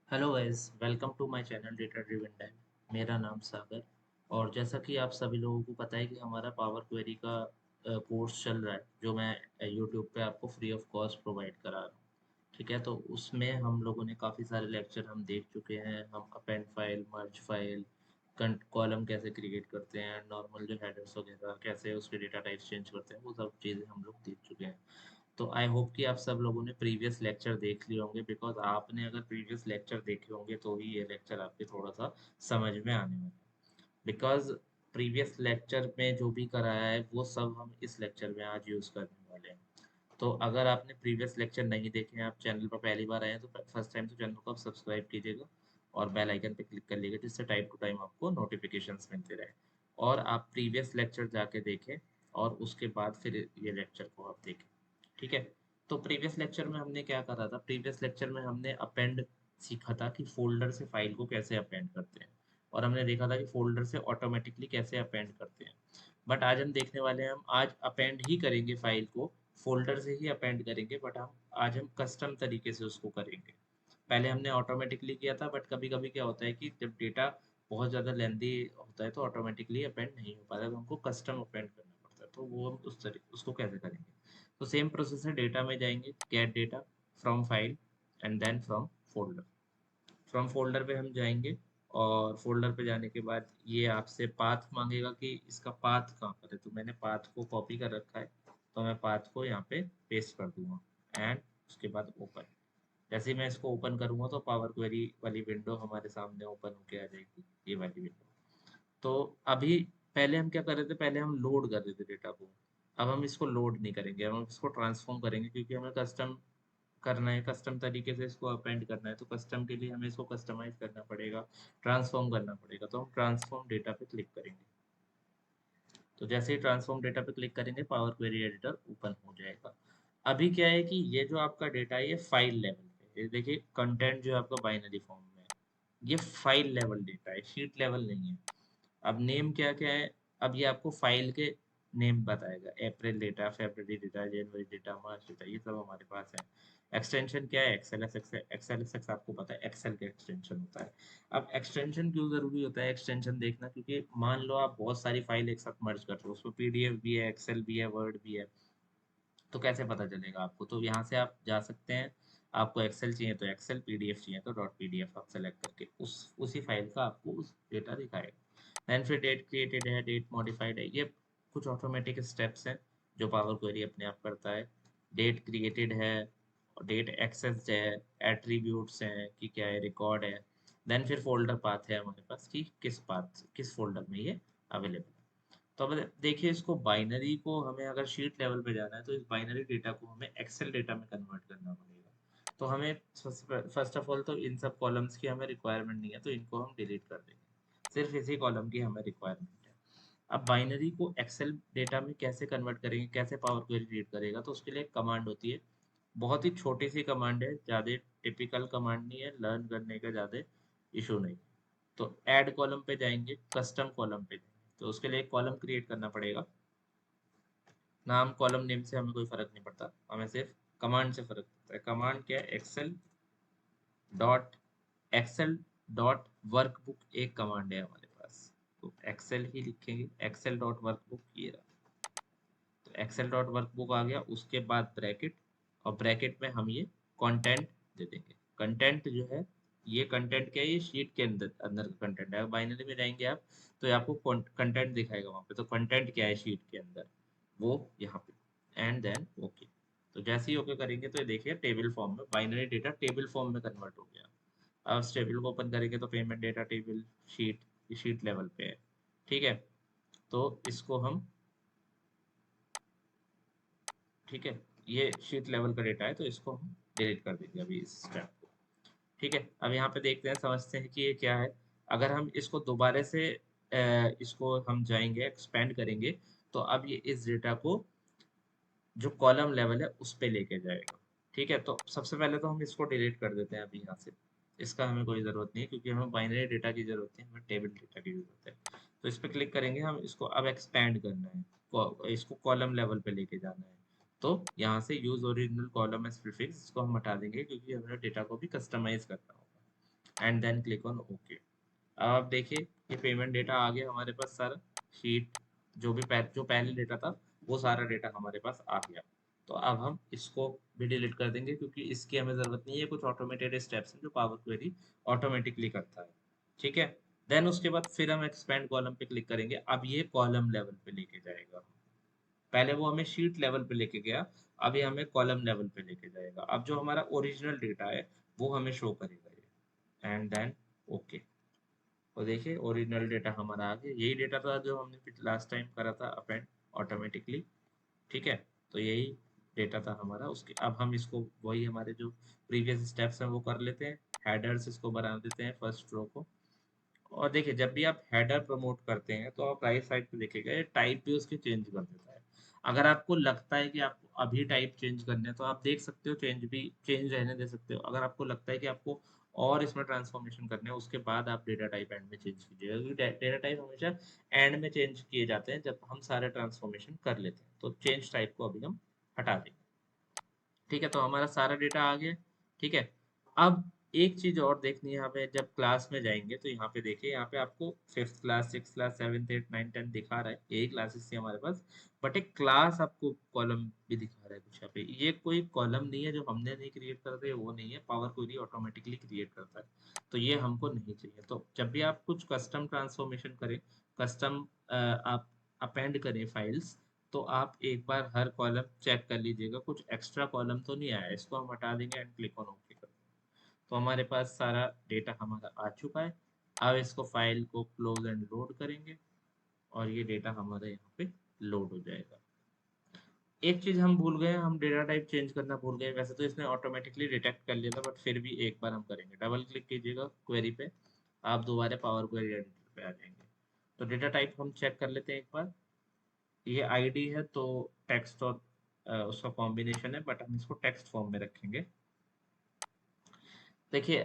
Hello guys, welcome to my channel data driven time. मेरा नाम सागर। और जैसा कि आप सभी लोगों को पता है कि हमारा पावर क्वेरी का कोर्स चल रहा है, जो मैं यूट्यूब पे आपको फ्री ऑफ कॉस्ट प्रोवाइड करा रहा हूँ। ठीक है, तो उसमें हम लोगों ने काफ़ी सारे लेक्चर हम देख चुके हैं। हम अपेंड फाइल, मर्ज फाइल, कॉलम कैसे क्रिएट करते हैं, नॉर्मल जो हेडर्स वगैरह कैसे उसके डेटा टाइप्स चेंज करते हैं, वो सब चीज़ें हम लोग देख चुके हैं। तो आई होप कि आप सब लोगों ने प्रीवियस लेक्चर देख लिए होंगे, बिकॉज आपने अगर प्रीवियस लेक्चर देखे होंगे तो ही ये लेक्चर आपके थोड़ा सा समझ में आने वाला है। बिकॉज प्रीवियस लेक्चर में जो भी कराया है वो सब हम इस लेक्चर में आज यूज़ करने वाले हैं। तो अगर आपने प्रीवियस लेक्चर नहीं देखे हैं, आप चैनल पर पहली बार आए हैं, तो फर्स्ट टाइम तो चैनल को आप सब्सक्राइब कीजिएगा और बेल आइकन पे क्लिक कर लीजिएगा, जिससे टाइम टू टाइम आपको नोटिफिकेशंस मिलते रहे। और आप प्रीवियस लेक्चर जाके देखें और उसके बाद फिर ये लेक्चर को आप देखें। ठीक है। तो प्रीवियस लेक्चर में हमने क्या करा था? प्रीवियस लेक्चर में हमने अपेंड सीखा था कि फोल्डर से फाइल को कैसे अपेंड करते हैं, और हमने देखा था कि फोल्डर से ऑटोमेटिकली कैसे अपेंड करते हैं। बट आज हम देखने वाले हैं, हम आज अपेंड ही करेंगे फाइल को, फोल्डर से ही अपेंड करेंगे, बट हम आज हम कस्टम तरीके से उसको करेंगे। पहले हमने ऑटोमेटिकली किया था, बट कभी कभी क्या होता है कि जब डेटा बहुत ज़्यादा लेंदी होता है तो ऑटोमेटिकली अपेंड नहीं हो पाता, तो हमको कस्टम अपेंड करना पड़ता है। तो वो हम उस तरीके उसको कैसे करेंगे? तो सेम प्रोसेस है, डेटा में जाएंगे, get data from file and then from folder. From folder पे हम जाएंगे, और फोल्डर पे जाने के बाद ये आपसे पाथ मांगेगा कि इसका पाथ कहाँ पर है। तो मैंने पाथ को कॉपी कर रखा है, तो मैं पाथ को यहाँ पे पेस्ट कर दूंगा एंड उसके बाद ओपन। जैसे ही मैं इसको ओपन करूंगा तो पावर क्वेरी वाली विंडो हमारे सामने ओपन होके आ जाएगी, ये वाली विंडो। तो अभी पहले हम क्या कर रहे थे? पहले हम लोड कर रहे थे डेटा को। अब हम इसको लोड नहीं करेंगे, अब हम इसको ट्रांसफॉर्म करेंगे, क्योंकि हमें कस्टम करना है, कस्टम तरीके से इसको अपेंड करना है। तो कस्टम के लिए हमें इसको कस्टमाइज करना पड़ेगा, ट्रांसफॉर्म करना पड़ेगा। तो हम ट्रांसफॉर्म डेटा पे क्लिक करेंगे। तो जैसे ही ट्रांसफॉर्म डेटा पे क्लिक करेंगे, पावर क्वेरी एडिटर ओपन हो जाएगा। अभी क्या है कि ये जो आपका डेटा है ये फाइल लेवल पे, ये देखिए कंटेंट जो है आपका बाइनरी फॉर्म में है। ये फाइल लेवल डेटा है, शीट लेवल नहीं है। अब नेम क्या क्या है? अब ये आपको फाइल के नेम बताएगा, अप्रैल डेटा, फरवरी डेटा, जनवरी डेटा, मार्च डेटा, ये सब हमारे पास है। एक्सटेंशन क्या है? एक्सेल एस एक्सेल एस आपको पता है, एक्सेल का एक्सटेंशन होता है। अब एक्सटेंशन क्यों जरूरी होता है एक्सटेंशन देखना? क्योंकि मान लो आप बहुत सारी फाइल एक साथ मर्ज कर रहे हो, उसमें पीडीएफ भी है, एक्सेल भी है, वर्ड भी है, तो कैसे पता चलेगा आपको? तो यहाँ से आप जा सकते हैं। आपको एक्सेल चाहिए तो एक्सेल, पीडीएफ चाहिए तो डॉट पीडीएफ आप सेलेक्ट करके उसी फाइल का आपको उस डेटा दिखाएगा। देन फिर डेट क्रिएटेड है, डेट मॉडिफाइड है, ये कुछ ऑटोमेटिक स्टेप्स हैं जो पावर क्वेरी अपने आप करता है। डेट क्रिएटेड है, डेट एक्सेस है, एट्रीब्यूट्स हैं कि क्या है, रिकॉर्ड है। देन फिर फोल्डर पाथ है हमारे पास कि किस पाथ, किस फोल्डर में ये अवेलेबल है। तो अब देखिए, इसको बाइनरी को हमें अगर शीट लेवल पे जाना है, तो इस बाइनरी डेटा को हमें एक्सेल डेटा में कन्वर्ट करना पड़ेगा। तो हमें फर्स्ट ऑफ ऑल तो इन सब कॉलम्स की हमें रिक्वायरमेंट नहीं है, तो इनको हम डिलीट कर देंगे। सिर्फ इसी कॉलम की हमें रिक्वायरमेंट है। अब बाइनरी को एक्सेल डेटा में कैसे कन्वर्ट करेंगे, कैसे पावर क्वेरी रीड करेगा? तो उसके लिए एक कमांड होती है, बहुत ही छोटी सी कमांड है, ज़्यादा टिपिकल कमांड नहीं है, लर्न करने का ज़्यादा इशू नहीं। तो ऐड कॉलम पे जाएंगे, कस्टम कॉलम पे जाएंगे, तो उसके लिए एक कॉलम क्रिएट करना पड़ेगा। नाम कॉलम नेम से हमें कोई फर्क नहीं पड़ता, हमें सिर्फ कमांड से फर्क पड़ता है। कमांड क्या है? डॉट एक्सेल डॉट वर्कबुक एक कमांड है हमारे पास। तो एक्सेल ही लिखेंगे, एक्सेल डॉट वर्कबुक, ये रहा। तो एक्सेल डॉट वर्कबुक आ गया, उसके बाद ब्रैकेट, और ब्रैकेट में हम ये कंटेंट दे देंगे। कंटेंट जो है, ये कंटेंट क्या है? ये शीट के अंदर अंदर का कंटेंट है। बाइनरी में जाएंगे आप तो ये आपको कंटेंट दिखाएगा वहाँ पे। तो कंटेंट क्या है शीट के अंदर, वो यहाँ पे, एंड देन ओके। तो जैसे ही ओके करेंगे तो ये देखिए टेबल फॉर्म में, बाइनरी डेटा टेबल फॉर्म में कन्वर्ट हो गया। अब इस टेबल को ओपन करेंगे तो पेमेंट डेटा टेबल शीट, ये शीट लेवल पे है। ठीक है। तो इसको हम, ठीक है, ये शीट लेवल का डेटा है, तो इसको हम डिलीट कर देंगे अभी इस स्टेप को। ठीक है। अब यहाँ पे देखते हैं, समझते हैं कि ये क्या है। अगर हम इसको दोबारा से इसको हम जाएंगे, एक्सपेंड करेंगे, तो अब ये इस डेटा को जो कॉलम लेवल है उस पे लेके जाएगा। ठीक है। तो सबसे पहले तो हम इसको डिलीट कर देते हैं अभी यहाँ से, इसका हमें कोई ज़रूरत नहीं है, क्योंकि हमें बाइनरी डेटा की ज़रूरत है, हमें टेबल डेटा की ज़रूरत है। तो इस पर क्लिक करेंगे, हम इसको अब एक्सपैंड करना है, इसको कॉलम लेवल पे लेके जाना है। तो यहाँ से use original column as prefix, इसको हम हटा देंगे, क्योंकि हमें डेटा को भी कस्टमाइज करना होगा। And then click on okay. अब आप देखिए ये पेमेंट डेटा आ गया हमारे पास सारा, शीट जो पहले डेटा था वो सारा डेटा हमारे पास आ गया। तो अब हम इसको भी डिलीट कर देंगे क्योंकि इसकी हमें ज़रूरत नहीं है, कुछ ऑटोमेटेड स्टेप्स हैं जो पावर क्वेरी ऑटोमेटिकली करता है। ठीक है, देन उसके बाद फिर हम एक्सपेंड कॉलम पे क्लिक करेंगे। अब ये कॉलम लेवल पे लेके जाएगा, पहले वो हमें शीट लेवल पे लेके गया, अभी हमें कॉलम लेवल पे लेके जाएगा। अब जो हमारा ओरिजिनल डेटा है वो हमें शो करेगा ये, एंड देन ओके। और देखिए ओरिजिनल डेटा हमारा आ गया, यही डेटा था जो हमने लास्ट टाइम करा था अपेंड ऑटोमेटिकली। ठीक है, तो यही डेटा था हमारा उसके। अब हम इसको वही हमारे जो प्रीवियस स्टेप्स हैं वो कर लेते हैं। हेडर्स इसको बना देते हैं फर्स्ट रो को। और देखिए जब भी आप हेडर प्रमोट करते हैं तो आप राइट साइड पे देखिएगा टाइप भी उसके चेंज कर देता है। अगर आपको लगता है कि आपको अभी टाइप चेंज करने हैं तो आप देख सकते हो, चेंज रहने दे सकते हो। अगर आपको लगता है कि आपको और इसमें ट्रांसफॉर्मेशन करने हैं उसके बाद आप डेटा टाइप एंड में चेंज कीजिएगा, क्योंकि डेटा टाइप हमेशा एंड में चेंज किए जाते हैं जब हम सारे ट्रांसफॉर्मेशन कर लेते हैं। तो चेंज टाइप को अभी हम हटा देंगे। ठीक है, तो हमारा सारा डेटा आ गया। ठीक है, अब एक चीज और देखनी है हमें, जब क्लास में जाएंगे तो यहाँ पे देखिए, यहाँ पे आपको fifth class, six class, seventh, eight, nine, tenth दिखा रहा है, यही क्लासेस थी हमारे पास। बट एक क्लास आपको कॉलम भी दिखा रहा है कुछ यहाँ पे। ये कोई कॉलम नहीं है जो हमने नहीं क्रिएट करते, वो नहीं है, पावर क्वेरी ऑटोमेटिकली क्रिएट करता है। तो ये हमको नहीं चाहिए। तो जब भी आप कुछ कस्टम ट्रांसफॉर्मेशन करें, कस्टम आप अपेंड करें फाइल्स, तो आप एक बार हर कॉलम चेक कर लीजिएगा कुछ एक्स्ट्रा कॉलम तो नहीं आया। इसको हम हटा देंगे एंड क्लिक ऑन ओके कर देंगे। तो हमारे पास सारा डेटा हमारा आ चुका है। अब इसको फाइल को क्लोज एंड लोड करेंगे और ये डेटा हमारा यहाँ पे लोड हो जाएगा। एक चीज हम भूल गए, हम डेटा टाइप चेंज करना भूल गए। वैसे तो इसने ऑटोमेटिकली डिटेक्ट कर लिया था, बट फिर भी एक बार हम करेंगे। डबल क्लिक कीजिएगा क्वेरी पे, आप दोबारा पावर क्वेरी एडिटर पे आ जाएंगे। तो डेटा टाइप हम चेक कर लेते हैं एक बार। ये आईडी है तो टेक्स्ट और उसका कॉम्बिनेशन है, बट हम इसको टेक्स्ट फॉर्म में रखेंगे। देखिए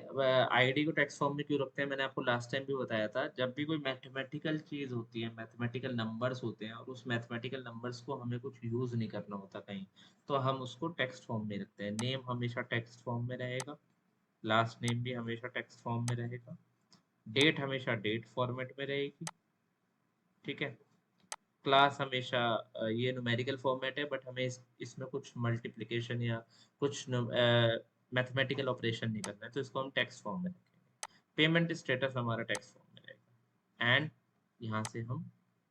आईडी को टेक्स्ट फॉर्म में क्यों रखते हैं, मैंने आपको लास्ट टाइम भी बताया था। जब भी कोई मैथमेटिकल चीज होती है, मैथमेटिकल नंबर्स होते हैं और उस मैथमेटिकल नंबर्स को हमें कुछ यूज नहीं करना होता कहीं, तो हम उसको टेक्स्ट फॉर्म में रखते हैं। नेम हमेशा टेक्स्ट फॉर्म में रहेगा, लास्ट नेम भी हमेशा टेक्स्ट फॉर्म में रहेगा, डेट हमेशा डेट फॉर्मेट में रहेगी। ठीक है, क्लास हमेशा ये न्यूमेरिकल फॉर्मेट है, बट हमें इसमें कुछ मल्टीप्लिकेशन या कुछ मैथमेटिकल ऑपरेशन नहीं करना है, तो इसको हम टेक्स्ट फॉर्म में रखेंगे। पेमेंट स्टेटस हमारा टेक्स्ट फॉर्म में रहेगा, एंड यहाँ से हम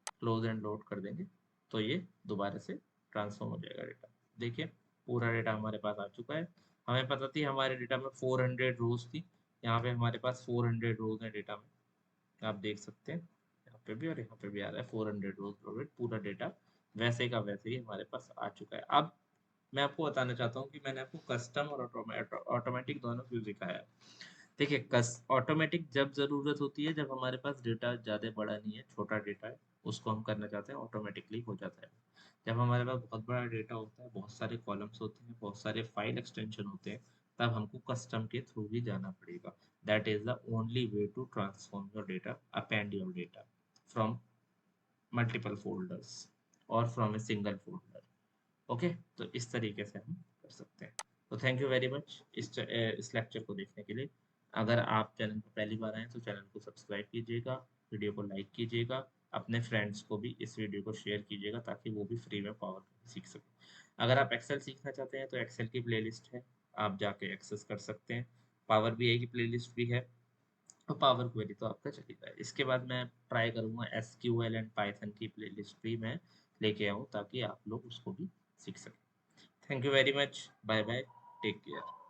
क्लोज एंड लोड कर देंगे तो ये दोबारा से ट्रांसफॉर्म हो जाएगा डेटा। देखिए पूरा डेटा हमारे पास आ चुका है। हमें पता थी हमारे डेटा में 400 रोज थी, यहाँ पे हमारे पास 400 रोज है डेटा में, आप देख सकते हैं यहाँ पे भी और यहाँ पे भी आ रहा है 400 रोज प्रोवाइड। पूरा डेटा वैसे का वैसे ही हमारे पास आ चुका है। अब मैं आपको बताना चाहता हूँ कि मैंने आपको कस्टम और ऑटोमेटिक दोनों क्यों सिखाया। देखिए कस ऑटोमेटिक जब ज़रूरत होती है, जब हमारे पास डेटा ज़्यादा बड़ा नहीं है, छोटा डेटा है, उसको हम करना चाहते हैं, ऑटोमेटिकली हो जाता है। जब हमारे पास बहुत बड़ा डेटा होता है, बहुत सारे कॉलम्स होते हैं, बहुत सारे फाइल एक्सटेंशन होते हैं, तब हमको कस्टम के थ्रू ही जाना पड़ेगा। That is the only way to transform your data, append your data from multiple folders और from a single folder. Okay, तो इस तरीके से हम कर सकते हैं। तो थैंक यू वेरी मच इस लेक्चर को देखने के लिए। अगर आप चैनल पर पहली बार आए तो चैनल को सब्सक्राइब कीजिएगा, वीडियो को लाइक कीजिएगा, अपने फ्रेंड्स को भी इस वीडियो को शेयर कीजिएगा ताकि वो भी फ्री में पावर सीख सकें। अगर आप एक्सेल सीखना चाहते हैं तो एक्सेल की प्लेलिस्ट है, आप जाके एक्सेस कर सकते हैं। पावर बीआई की प्लेलिस्ट भी है, और पावर क्वेरी तो आपका चलेगा। इसके बाद मैं ट्राई करूँगा एसक्यूएल एंड पाइथन की प्लेलिस्ट भी मैं लेके आऊँ ताकि आप लोग उसको भी सीख सकें। Thank you very much, bye bye, take care.